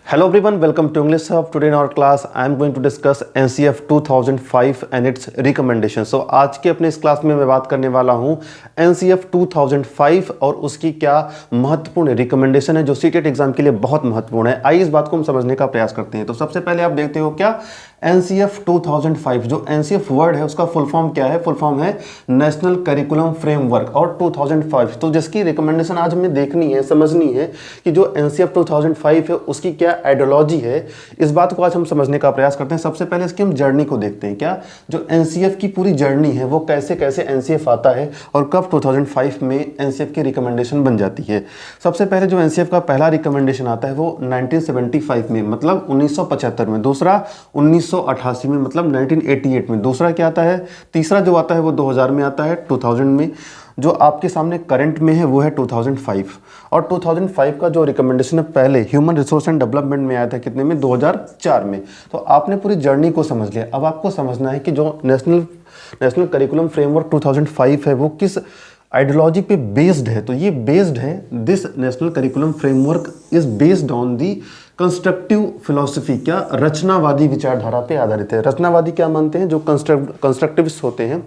Hello everyone, welcome to English Hub. Today in our class I am going to discuss NCF 2005 and its recommendations. So आज के अपने इस class में मैं बात करने वाला हूँ NCF 2005 और उसकी क्या महत्वपूर्ण रिकमेंडेशन है जो सीटेट एग्जाम के लिए बहुत महत्वपूर्ण है। आइए इस बात को हम समझने का प्रयास करते हैं। तो सबसे पहले आप देखते हो क्या NCF 2005 जो NCF वर्ड है उसका फुल फॉर्म क्या है? फुल फॉर्म है नेशनल करिकुलम फ्रेमवर्क और 2005। तो जिसकी रिकमेंडेशन आज हमें देखनी है, समझनी है कि जो NCF 2005 है उसकी क्या आइडियोलॉजी है, इस बात को आज हम समझने का प्रयास करते हैं। सबसे पहले इसकी हम जर्नी को देखते हैं। क्या जो NCF की पूरी जर्नी है वो कैसे कैसे NCF आता है और कब 2005 में NCF की रिकमेंडेशन बन जाती है। सबसे पहले जो NCF का पहला रिकमेंडेशन आता है वो 1975 में मतलब 1975 में, दूसरा 1988 में मतलब 1988 में, दूसरा क्या आता है, तीसरा जो आता है वो 2000 में आता है, 2000 में। जो आपके सामने करंट में है वो है 2005 और 2005 का जो रिकमेंडेशन है पहले ह्यूमन रिसोर्स एंड डेवलपमेंट में आया था कितने में, 2004 में। तो आपने पूरी जर्नी को समझ लिया। अब आपको समझना है कि जो नेशनल करिकुलम फ्रेमवर्क 2005 है वो किस आइडियोलॉजी पे बेस्ड है। तो ये बेस्ड है, this national curriculum framework is based on the constructive philosophy, क्या रचनावादी विचारधारा पे आधारित है। रचनावादी क्या मानते हैं? जो कंस्ट्रक्टिविस्ट होते हैं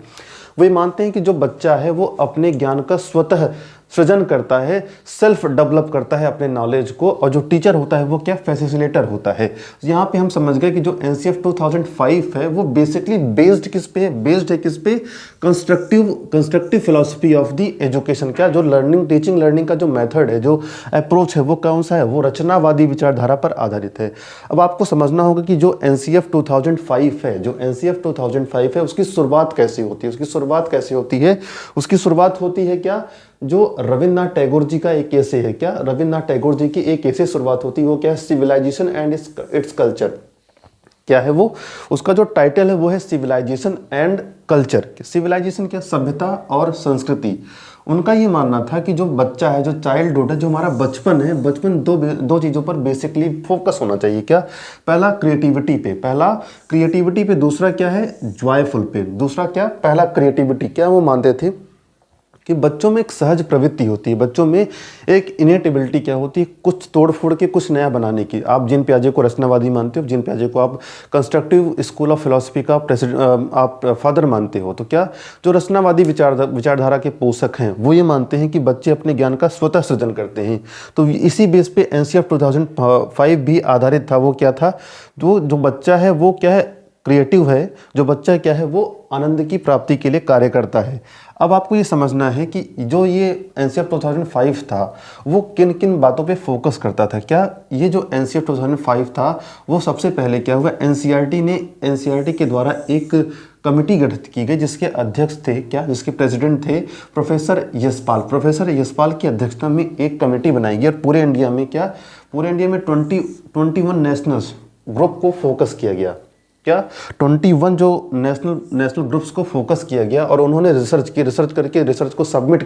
वे मानते हैं कि जो बच्चा है वो अपने ज्ञान का स्वतः सृजन करता है, सेल्फ डेवलप करता है अपने नॉलेज को, और जो टीचर होता है वो क्या, फैसिलिटेटर होता है। यहाँ पे हम समझ गए कि जो NCF 2005 है वो बेसिकली बेस्ड किस पे है? बेस्ड है किस पे? Constructive philosophy of the education. क्या जो टीचिंग लर्निंग का जो मेथड है, जो अप्रोच है वो कौन सा है? वो रचनावादी विचारधारा पर आधारित है। अब आपको समझना होगा कि जो NCF 2005 है, जो NCF 2005 है उसकी शुरुआत कैसे होती है? उसकी शुरुआत होती है क्या, जो रविन्द्रनाथ टैगोर जी का एक ऐसे है। क्या रविन्द्रनाथ टैगोर जी की एक ऐसे शुरुआत होती है, वो क्या है, सिविलाइजेशन एंड इट्स कल्चर। क्या है वो? उसका जो टाइटल है वो है सिविलाइजेशन एंड कल्चर। सिविलाइजेशन क्या, सभ्यता और संस्कृति। उनका ये मानना था कि जो बच्चा है, जो चाइल्डहुड है, जो हमारा बचपन है, बचपन दो चीज़ों पर बेसिकली फोकस होना चाहिए। क्या? पहला क्रिएटिविटी पे, दूसरा क्या है, जॉयफुल पे। दूसरा क्या, पहला क्रिएटिविटी। क्या वो मानते थे कि बच्चों में एक सहज प्रवृत्ति होती है, बच्चों में एक इनेट एबिलिटी क्या होती है, कुछ तोड़ फोड़ के कुछ नया बनाने की। आप जिन पियाजे को रचनावादी मानते हो, जिन पियाजे को आप कंस्ट्रक्टिव स्कूल ऑफ फिलॉसफी का आप फादर मानते हो, तो क्या जो रचनावादी विचारधारा के पोषक हैं वो ये मानते हैं कि बच्चे अपने ज्ञान का स्वतः सृजन करते हैं। तो इसी बेस पे NCF 2005 भी आधारित था। वो क्या था, जो बच्चा है वो क्या है, क्रिएटिव है। जो बच्चा क्या है वो आनंद की प्राप्ति के लिए कार्य करता है। अब आपको ये समझना है कि जो ये NCF 2005 था वो किन किन बातों पे फोकस करता था। क्या ये जो NCF 2005 था वो सबसे पहले क्या हुआ, NCERT के द्वारा एक कमेटी गठित की गई जिसके अध्यक्ष थे, क्या जिसके प्रेसिडेंट थे प्रोफेसर यशपाल की अध्यक्षता में एक कमेटी बनाई गई और पूरे इंडिया में 21 नेशनल्स ग्रुप को फोकस किया गया। क्या 21 जो नेशनल ग्रुप्स को फोकस किया गया और उन्होंने रिसर्च करके रिसर्च को सबमिट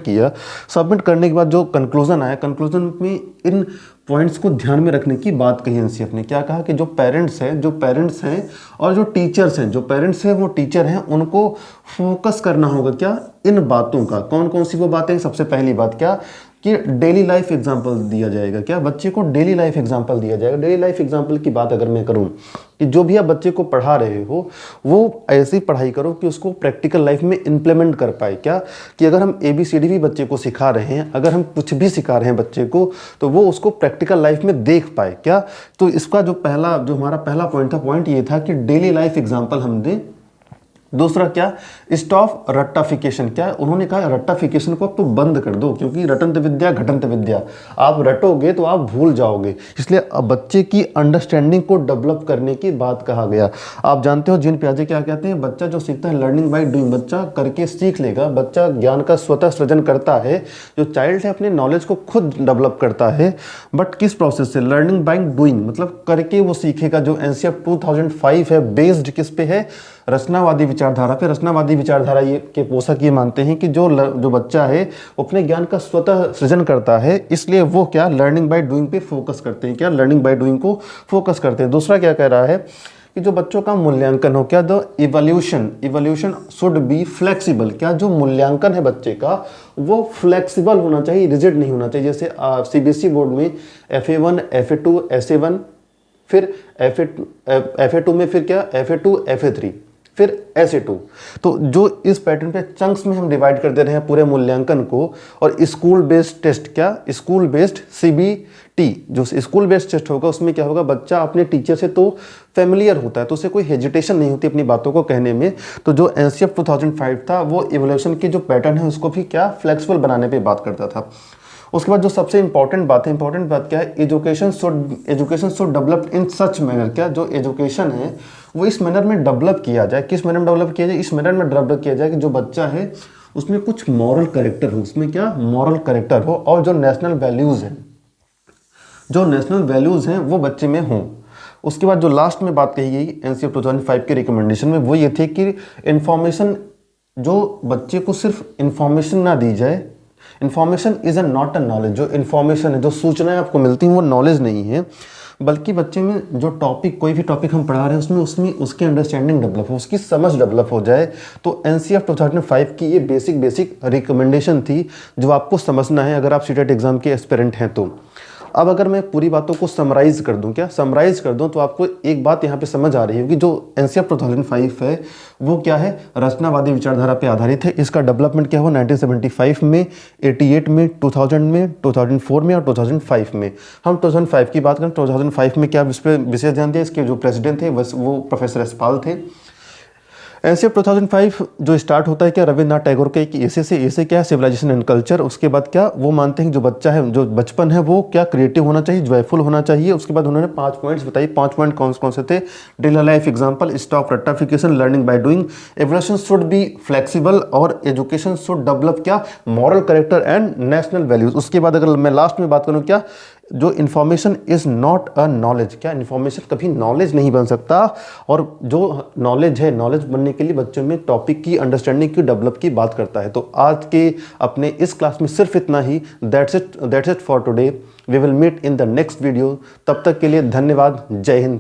करने के बाद जो कंक्लूजन आया, कंक्लूजन में इन पॉइंट्स को ध्यान में रखने की बात कही NCF ने। क्या कहा कि जो पेरेंट्स हैं और जो टीचर्स हैं, जो पेरेंट्स हैं वो टीचर हैं, उनको फोकस करना होगा क्या, इन बातों का। कौन कौन सी वो बातें? सबसे पहली बात क्या कि डेली लाइफ एग्जाम्पल दिया जाएगा। क्या बच्चे को डेली लाइफ एग्जाम्पल दिया जाएगा। डेली लाइफ एग्जाम्पल की बात अगर मैं करूं कि जो भी आप बच्चे को पढ़ा रहे हो वो ऐसी पढ़ाई करो कि उसको प्रैक्टिकल लाइफ में इंप्लीमेंट कर पाए। क्या कि अगर हम ABCD भी बच्चे को सिखा रहे हैं, अगर हम कुछ भी सिखा रहे हैं बच्चे को, तो वो उसको प्रैक्टिकल लाइफ में देख पाए। क्या तो इसका जो हमारा पहला पॉइंट ये था कि डेली लाइफ एग्जाम्पल हम दें। दूसरा क्या, स्टॉप रट्टाफिकेशन। क्या उन्होंने कहा रट्टाफिकेशन को आप तो बंद कर दो, क्योंकि रटंत विद्या घटंत विद्या, आप रटोगे तो आप भूल जाओगे। इसलिए अब बच्चे की अंडरस्टैंडिंग को डेवलप करने की बात कहा गया। आप जानते हो जिन पियाजे क्या कहते हैं, बच्चा जो सीखता है लर्निंग बाय डूइंग, बच्चा करके सीख लेगा। बच्चा ज्ञान का स्वतः सृजन करता है। जो चाइल्ड है अपने नॉलेज को खुद डेवलप करता है, बट किस प्रोसेस से, लर्निंग बाय डूइंग, मतलब करके वो सीखेगा। जो NCF 2005 है बेस्ड किस पे है, रचनावादी विचारधारा पे। रचनावादी विचारधारा के पोषक ये मानते हैं कि जो बच्चा है वो अपने ज्ञान का स्वतः सृजन करता है, इसलिए वो क्या लर्निंग बाय डूइंग पे फोकस करते हैं। क्या लर्निंग बाय डूइंग को फोकस करते हैं। दूसरा क्या कह रहा है कि जो बच्चों का मूल्यांकन हो, क्या the evolution should be flexible. क्या जो मूल्यांकन है बच्चे का वो फ्लेक्सिबल होना चाहिए, रिजिड नहीं होना चाहिए। जैसे CBSE बोर्ड में FA1 FA2 SA1 फिर FA2 में फिर क्या FA2 FA3 फिर SA2। तो जो इस पैटर्न पे चंक्स में हम डिवाइड कर दे रहे हैं पूरे मूल्यांकन को। और स्कूल बेस्ड टेस्ट क्या, स्कूल बेस्ड CBT जो स्कूल बेस्ड टेस्ट होगा उसमें क्या होगा, बच्चा अपने टीचर से तो फेमिलियर होता है, तो उसे कोई हेजिटेशन नहीं होती अपनी बातों को कहने में। तो जो NCF 2005 था वो इवोल्यूशन की जो पैटर्न है उसको भी क्या फ्लेक्सिबल बनाने पर बात करता था। उसके बाद जो सबसे इंपॉर्टेंट बात क्या है, education should develop in such manner, क्या जो एजुकेशन है वो इस मैनर में डेवलप किया जाए। किस मैनर में डेवलप किया जाए, इस मैनर में डेवलप किया जाए कि जो बच्चा है उसमें कुछ मॉरल कैरेक्टर हो, उसमें क्या मॉरल कैरेक्टर हो, और जो नेशनल वैल्यूज़ हैं वो बच्चे में हों। उसके बाद जो लास्ट में बात कही गई NCF 2005 के रिकमेंडेशन में वो ये थे कि इन्फॉर्मेशन, जो बच्चे को सिर्फ इन्फॉर्मेशन ना दी जाए, information is not a knowledge, जो इन्फॉर्मेशन है, जो सूचनाएं आपको मिलती हैं वो नॉलेज नहीं है, बल्कि बच्चे में जो टॉपिक, कोई भी टॉपिक हम पढ़ा रहे हैं उसमें उसकी अंडरस्टैंडिंग डेवलप हो, उसकी समझ डेवलप हो जाए। तो NCF 2005 की ये बेसिक रिकमेंडेशन थी जो आपको समझना है अगर आप सीटेट एग्जाम के एस्पिरेंट हैं तो। अब अगर मैं पूरी बातों को समराइज़ कर दूं तो आपको एक बात यहाँ पे समझ आ रही होगी, जो NCF 2005 है वो क्या है, रचनावादी विचारधारा पे आधारित है। इसका डेवलपमेंट क्या हुआ 1975 में, 88 में, 2000 में, 2004 में और 2005 में। हम 2005 की बात करें, 2005 में क्या इस पर विशेष ध्यान दिया, इसके जो प्रेसिडेंट थे वो प्रोफेसर यशपाल थे। NCF 2005 जो स्टार्ट होता है क्या रविन्द्रनाथ टैगोर के कि ऐसे क्या है सिविलाइजेशन एंड कल्चर। उसके बाद क्या वो मानते हैं कि जो बच्चा है, जो बचपन है वो क्या क्रिएटिव होना चाहिए, जॉयफुल होना चाहिए। उसके बाद उन्होंने 5 पॉइंट्स बताई। 5 पॉइंट कौन से थे, रियल लाइफ एग्जांपल, स्टॉप रट्टाफिकेशन, learning by doing, evolution should be flexible, और एजुकेशन शुड डेवलप क्या moral character and national values. उसके बाद अगर मैं लास्ट में बात करूँ क्या, जो information is not a knowledge, क्या इन्फॉर्मेशन कभी नॉलेज नहीं बन सकता, और जो नॉलेज है, नॉलेज बनने के लिए बच्चों में टॉपिक की अंडरस्टैंडिंग की डेवलप की बात करता है। तो आज के अपने इस क्लास में सिर्फ इतना ही। That's it for today. We will meet in the next video. तब तक के लिए धन्यवाद। जय हिंद।